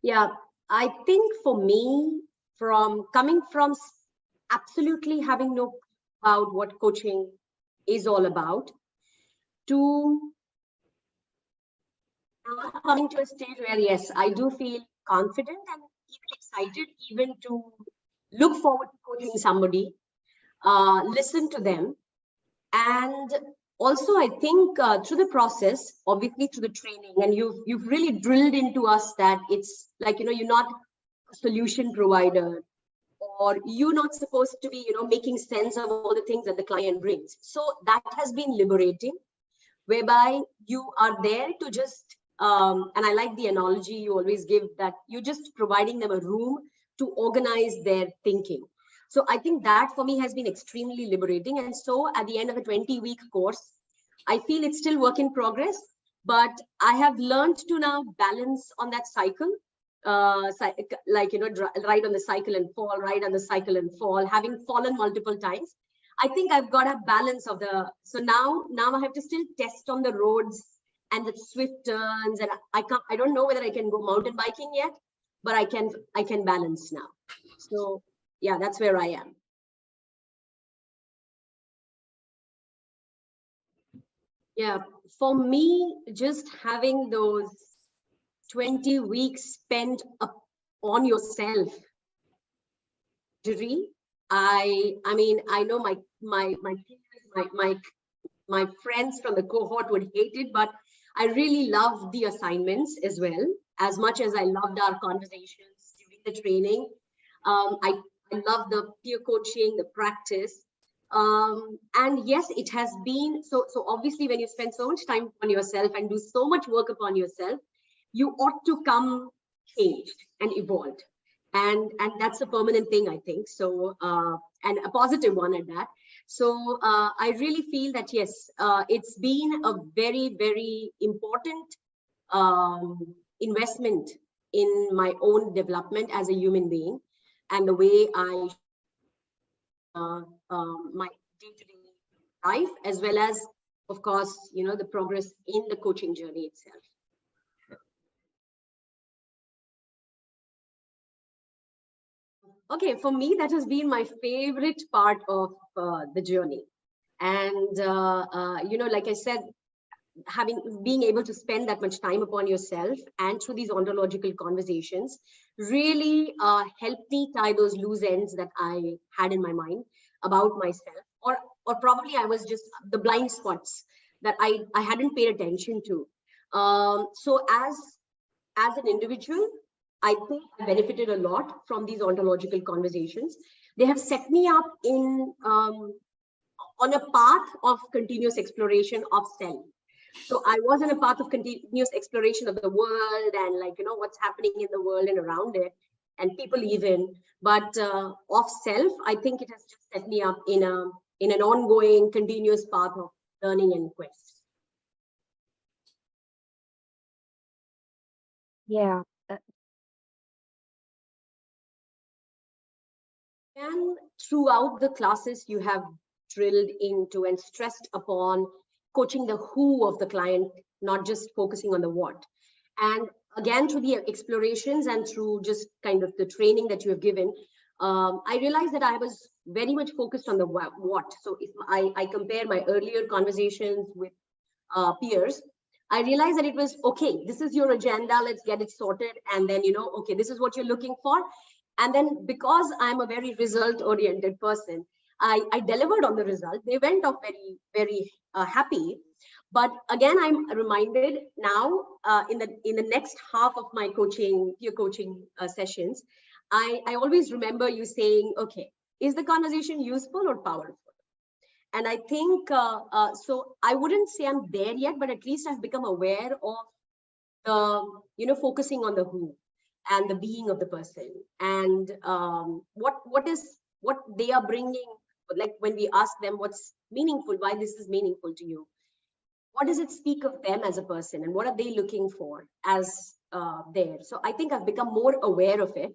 Yeah, I think for me, from coming from absolutely having no clue about what coaching is all about, to now coming to a stage where, yes, I do feel confident and even excited, even to look forward to coaching somebody, listen to them. And also, I think through the process, obviously through the training, and you've really drilled into us that it's like, you're not a solution provider, or you're not supposed to be, making sense of all the things that the client brings. So that has been liberating, whereby you are there to just, and I like the analogy you always give, that you're just providing them a room to organize their thinking. So I think that for me has been extremely liberating. And so at the end of a 20-week course, I feel it's still work in progress, but I have learned to now balance on that cycle, like, ride on the cycle and fall, ride on the cycle and fall, having fallen multiple times. I think I've got a balance of so now I have to still test on the roads and the swift turns, and I don't know whether I can go mountain biking yet, but I can balance now. So yeah, that's where I am. Yeah, for me, just having those 20 weeks spent on yourself, I mean, I know my friends from the cohort would hate it, but I really love the assignments as much as I loved our conversations during the training. I love the peer coaching, the practice. And yes, it has been so obviously when you spend so much time on yourself and do so much work upon yourself, you ought to come changed and evolved. And that's a permanent thing, I think. So and a positive one at that. So I really feel that, yes, it's been a very, very important investment in my own development as a human being, and the way I my day-to-day life, as well as, of course, the progress in the coaching journey itself. Okay, for me, that has been my favorite part of the journey. And, like I said, being able to spend that much time upon yourself and through these ontological conversations really helped me tie those loose ends that I had in my mind about myself, or probably I was just the blind spots that I hadn't paid attention to. So as an individual, I think I benefited a lot from these ontological conversations. They have set me up on a path of continuous exploration of self. So I was in a path of continuous exploration of the world and, like, what's happening in the world and around it, and people even. But of self, I think it has just set me up in an ongoing, continuous path of learning and quest. Yeah. And throughout the classes, you have drilled into and stressed upon coaching the who of the client, not just focusing on the what. And again, through the explorations and through just kind of the training that you have given, I realized that I was very much focused on the what. So if I compare my earlier conversations with peers, I realized that it was, okay, this is your agenda, let's get it sorted. And then, okay, this is what you're looking for. And then, because I'm a very result oriented person, I delivered on the result. They went off very, very happy. But again, I'm reminded now in the next half of my peer coaching sessions, I always remember you saying, okay, is the conversation useful or powerful? And I think, so I wouldn't say I'm there yet, but at least I've become aware of the, focusing on the who and the being of the person, and what they are bringing. Like when we ask them what's meaningful, why this is meaningful to you, what does it speak of them as a person, and what are they looking for as there? So I think I've become more aware of it.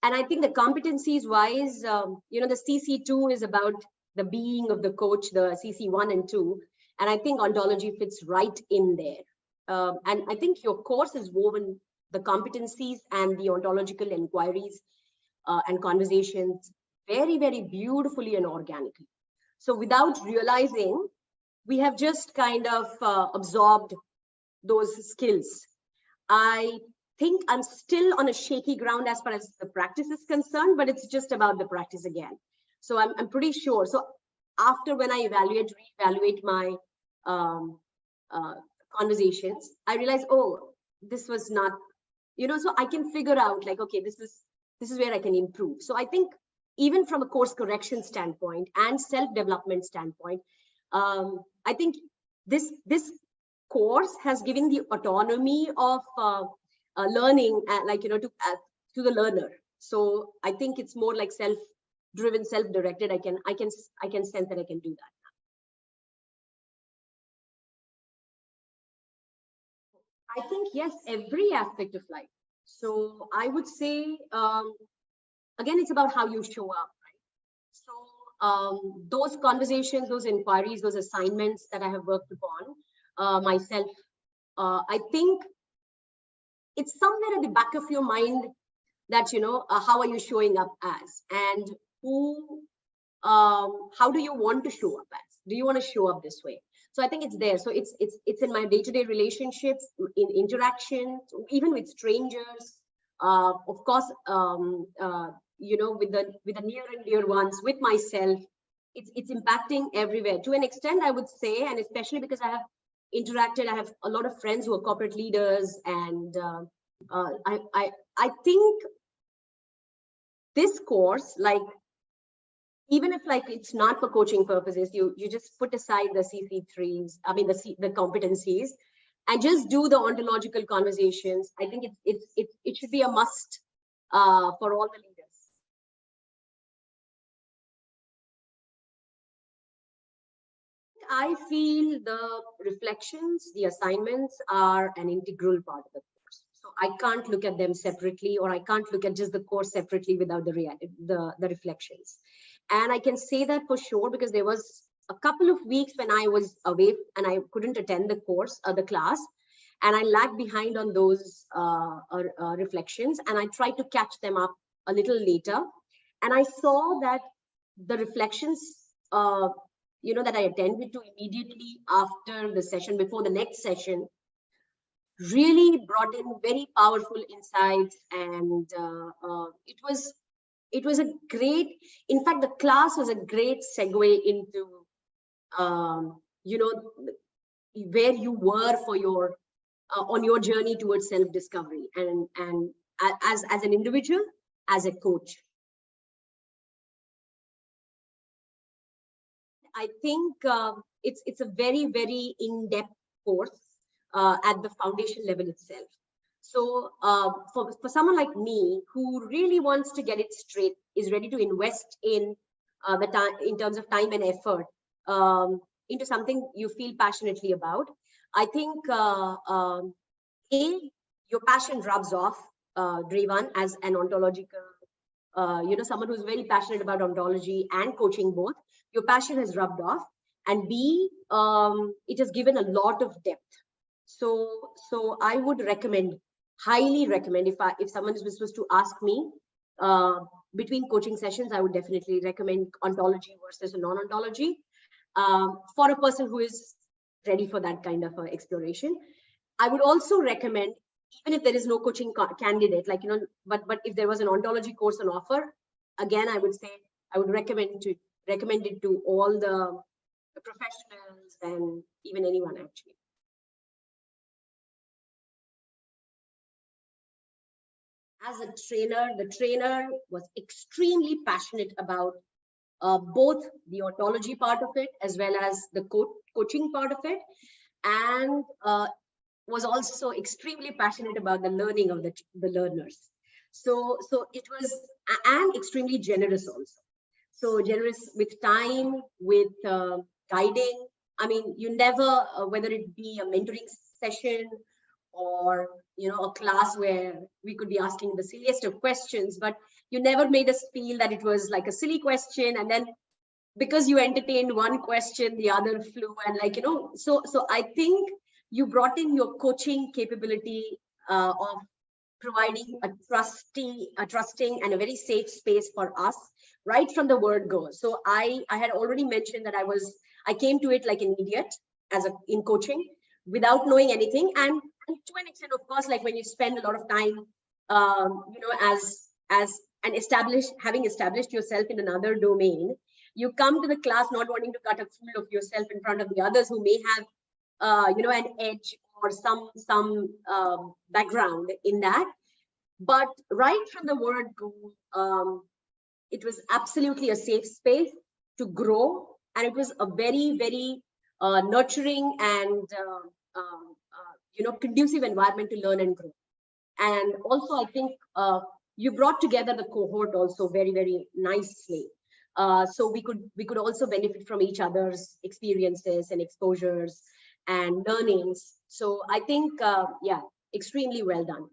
And I think the competencies wise, the CC2 is about the being of the coach, the CC1 and 2. And I think ontology fits right in there. And I think your course is woven the competencies and the ontological inquiries and conversations very, very beautifully and organically. So without realizing, we have just kind of absorbed those skills. I think I'm still on a shaky ground as far as the practice is concerned, but it's just about the practice again. So I'm pretty sure. So after when I reevaluate my conversations, I realize, oh, this was not, so I can figure out like, okay, this is where I can improve. So I think even from a course correction standpoint and self-development standpoint, I think this course has given the autonomy of learning, to the learner. So I think it's more like self-driven, self-directed. I can sense that I can do that. I think yes, every aspect of life. So I would say, again, it's about how you show up, right? So those conversations, those inquiries, those assignments that I have worked upon myself, I think it's somewhere at the back of your mind that, how are you showing up as, and how do you want to show up as? Do you want to show up this way? So I think it's there. So it's in my day-to-day relationships, in interactions, even with strangers, of course, with the near and dear ones, with myself. It's impacting everywhere to an extent, I would say, and especially because I have interacted. I have a lot of friends who are corporate leaders, and I think this course, like, even if like it's not for coaching purposes, you just put aside the CC3s, I mean the competencies, and just do the ontological conversations. I think it should be a must for all the leaders. I feel the reflections, the assignments are an integral part of the course. So I can't look at them separately, or I can't look at just the course separately without the reflections. And I can say that for sure, because there was a couple of weeks when I was away and I couldn't attend the course or the class, and I lagged behind on those reflections, and I tried to catch them up a little later. And I saw that the reflections, that I attended to immediately after the session, before the next session, really brought in very powerful insights, and it was a great, in fact, the class was a great segue into, where you were for your, on your journey towards self-discovery, and as an individual, as a coach. I think it's a very, very in-depth course at the foundation level itself. So for someone like me who really wants to get it straight, is ready to invest in the time, in terms of time and effort, into something you feel passionately about, I think your passion rubs off, Dreyvan, as an ontological, someone who's very passionate about ontology and coaching both. Your passion has rubbed off, and B, it has given a lot of depth. So I would recommend, highly recommend, if someone is supposed to ask me between coaching sessions, I would definitely recommend ontology versus non-ontology for a person who is ready for that kind of exploration. I would also recommend, even if there is no coaching candidate, like, but if there was an ontology course on offer, again, I would say I would recommend it to all the professionals and even anyone actually. As a trainer, the trainer was extremely passionate about both the ontology part of it as well as the coaching part of it, and was also extremely passionate about the learning of the learners. So it was, and extremely generous also. So generous with time, with guiding. I mean, you never, whether it be a mentoring session or a class where we could be asking the silliest of questions, but you never made us feel that it was like a silly question, and then because you entertained one question, the other flew, and so I think you brought in your coaching capability of providing a trusting and a very safe space for us right from the word go. So I had already mentioned that I came to it like an idiot in coaching without knowing anything. And to an extent, of course, like when you spend a lot of time, having established yourself in another domain, you come to the class not wanting to cut a fool of yourself in front of the others who may have, an edge or some background in that. But right from the word go, it was absolutely a safe space to grow, and it was a very, very nurturing and conducive environment to learn and grow. And also, I think you brought together the cohort also very, very nicely. So we could also benefit from each other's experiences and exposures and learnings. So I think, extremely well done.